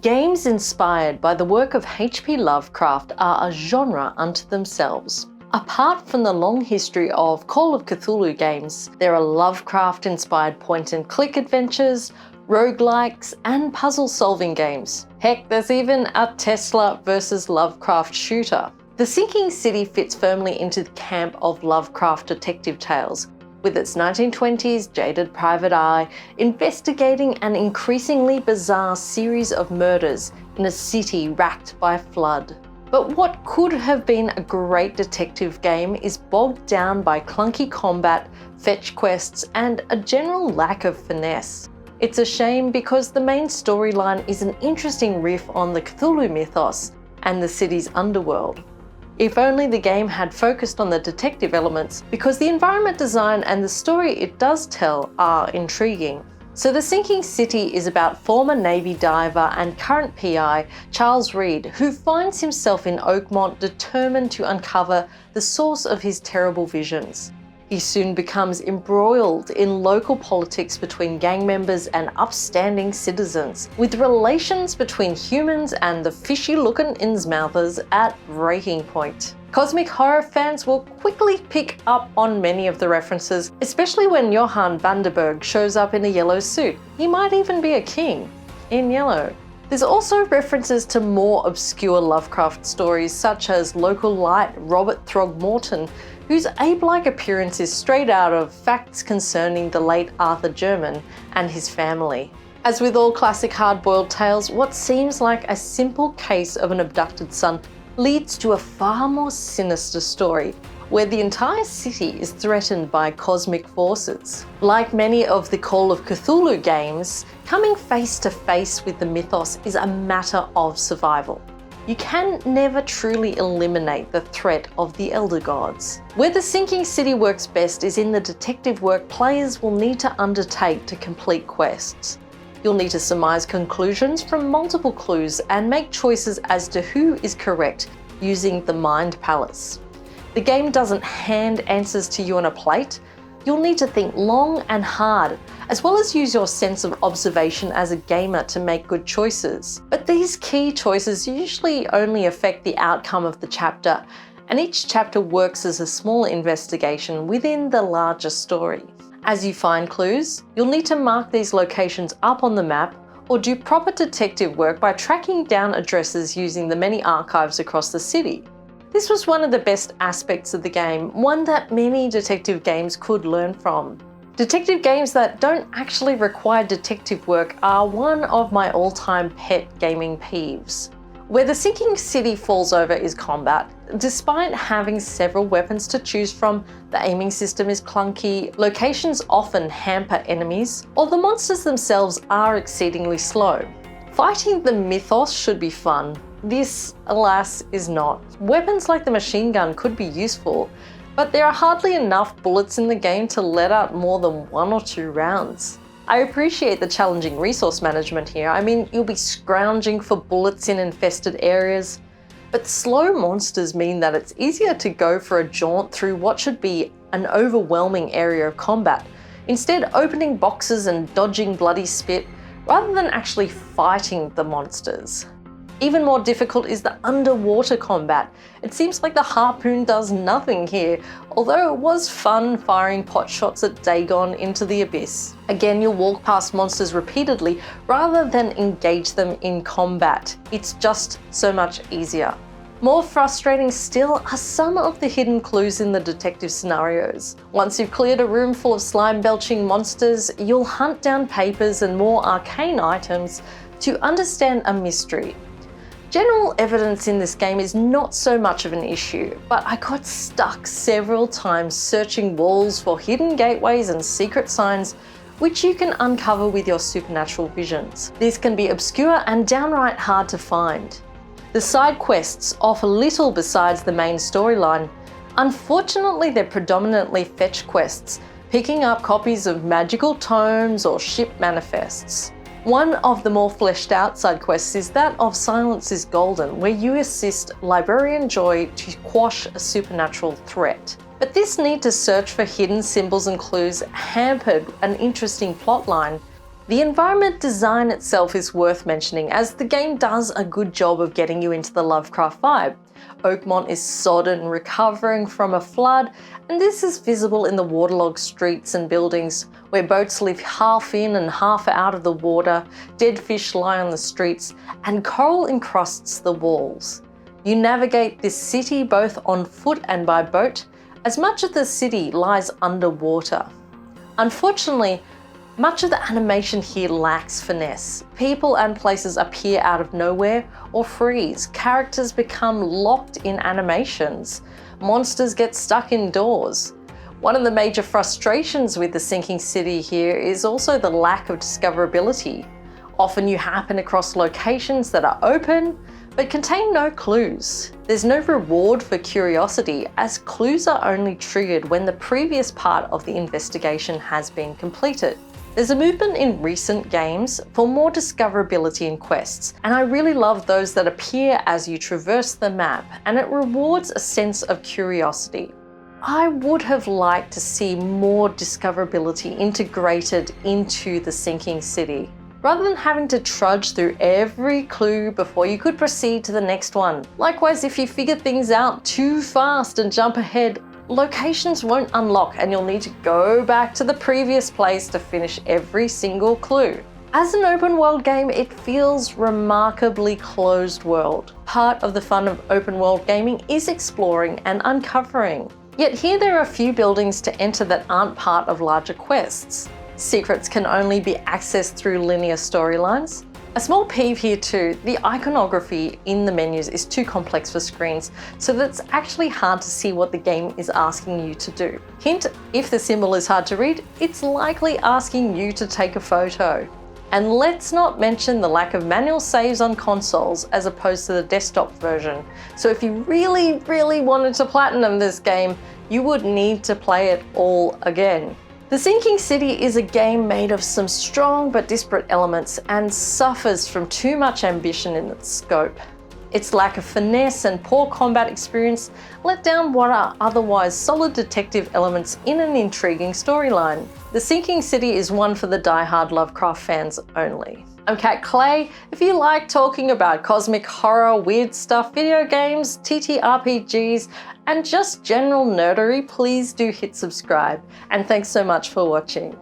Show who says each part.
Speaker 1: Games inspired by the work of H.P. Lovecraft are a genre unto themselves. Apart from the long history of Call of Cthulhu games, there are Lovecraft-inspired point-and-click adventures, roguelikes, and puzzle-solving games. Heck, there's even a Tesla versus Lovecraft shooter. The Sinking City fits firmly into the camp of Lovecraft detective tales, with its 1920s jaded private eye investigating an increasingly bizarre series of murders in a city racked by flood. But what could have been a great detective game is bogged down by clunky combat, fetch quests, and a general lack of finesse. It's a shame because the main storyline is an interesting riff on the Cthulhu mythos and the city's underworld. If only the game had focused on the detective elements, because the environment design and the story it does tell are intriguing. So The Sinking City is about former Navy diver and current PI Charles Reed, who finds himself in Oakmont determined to uncover the source of his terrible visions. He soon becomes embroiled in local politics between gang members and upstanding citizens, with relations between humans and the fishy-looking Innsmouthers at breaking point. Cosmic horror fans will quickly pick up on many of the references, especially when Johann Vanderberg shows up in a yellow suit. He might even be a king in yellow. There's also references to more obscure Lovecraft stories, such as local light Robert Throgmorton, whose ape-like appearance is straight out of Facts Concerning the Late Arthur German and His Family. As with all classic hard-boiled tales, what seems like a simple case of an abducted son leads to a far more sinister story, where the entire city is threatened by cosmic forces. Like many of the Call of Cthulhu games, coming face to face with the mythos is a matter of survival. You can never truly eliminate the threat of the Elder Gods. Where The Sinking City works best is in the detective work players will need to undertake to complete quests. You'll need to surmise conclusions from multiple clues and make choices as to who is correct using the Mind Palace. The game doesn't hand answers to you on a plate. You'll need to think long and hard, as well as use your sense of observation as a gamer to make good choices. But these key choices usually only affect the outcome of the chapter, and each chapter works as a small investigation within the larger story. As you find clues, you'll need to mark these locations up on the map or do proper detective work by tracking down addresses using the many archives across the city. This was one of the best aspects of the game, one that many detective games could learn from. Detective games that don't actually require detective work are one of my all-time pet gaming peeves. Where The Sinking City falls over is combat. Despite having several weapons to choose from, the aiming system is clunky, locations often hamper enemies, or the monsters themselves are exceedingly slow. Fighting the mythos should be fun. This, alas, is not. Weapons like the machine gun could be useful, but there are hardly enough bullets in the game to let out more than 1 or 2 rounds. I appreciate the challenging resource management here. I mean, you'll be scrounging for bullets in infested areas, but slow monsters mean that it's easier to go for a jaunt through what should be an overwhelming area of combat, instead opening boxes and dodging bloody spit, rather than actually fighting the monsters. Even more difficult is the underwater combat. It seems like the harpoon does nothing here, although it was fun firing pot shots at Dagon into the abyss. Again, you'll walk past monsters repeatedly rather than engage them in combat. It's just so much easier. More frustrating still are some of the hidden clues in the detective scenarios. Once you've cleared a room full of slime-belching monsters, you'll hunt down papers and more arcane items to understand a mystery. General evidence in this game is not so much of an issue, but I got stuck several times searching walls for hidden gateways and secret signs which you can uncover with your supernatural visions. These can be obscure and downright hard to find. The side quests offer little besides the main storyline. Unfortunately, they're predominantly fetch quests, picking up copies of magical tomes or ship manifests. One of the more fleshed out side quests is that of Silence is Golden, where you assist Librarian Joy to quash a supernatural threat. But this need to search for hidden symbols and clues hampered an interesting plotline. The environment design itself is worth mentioning, as the game does a good job of getting you into the Lovecraft vibe. Oakmont is sodden, recovering from a flood, and this is visible in the waterlogged streets and buildings where boats live half in and half out of the water, dead fish lie on the streets, and coral encrusts the walls. You navigate this city both on foot and by boat, as much of the city lies underwater. Unfortunately, much of the animation here lacks finesse. People and places appear out of nowhere or freeze. Characters become locked in animations. Monsters get stuck indoors. One of the major frustrations with the sinking city here is also the lack of discoverability. Often you happen across locations that are open, but contain no clues. There's no reward for curiosity, as clues are only triggered when the previous part of the investigation has been completed. There's a movement in recent games for more discoverability in quests, and I really love those that appear as you traverse the map, and it rewards a sense of curiosity. I would have liked to see more discoverability integrated into the sinking city, rather than having to trudge through every clue before you could proceed to the next one. Likewise, if you figure things out too fast and jump ahead, locations won't unlock and you'll need to go back to the previous place to finish every single clue. As an open world game, it feels remarkably closed world. Part of the fun of open world gaming is exploring and uncovering. Yet here there are a few buildings to enter that aren't part of larger quests. Secrets can only be accessed through linear storylines. A small peeve here too, the iconography in the menus is too complex for screens, so that it's actually hard to see what the game is asking you to do. Hint, if the symbol is hard to read, it's likely asking you to take a photo. And let's not mention the lack of manual saves on consoles as opposed to the desktop version. So if you really wanted to platinum this game, you would need to play it all again. The Sinking City is a game made of some strong but disparate elements and suffers from too much ambition in its scope. Its lack of finesse and poor combat experience let down what are otherwise solid detective elements in an intriguing storyline. The Sinking City is one for the die-hard Lovecraft fans only. I'm Kat Clay. If you like talking about cosmic horror, weird stuff, video games, TTRPGs, and just general nerdery, please do hit subscribe. And thanks so much for watching.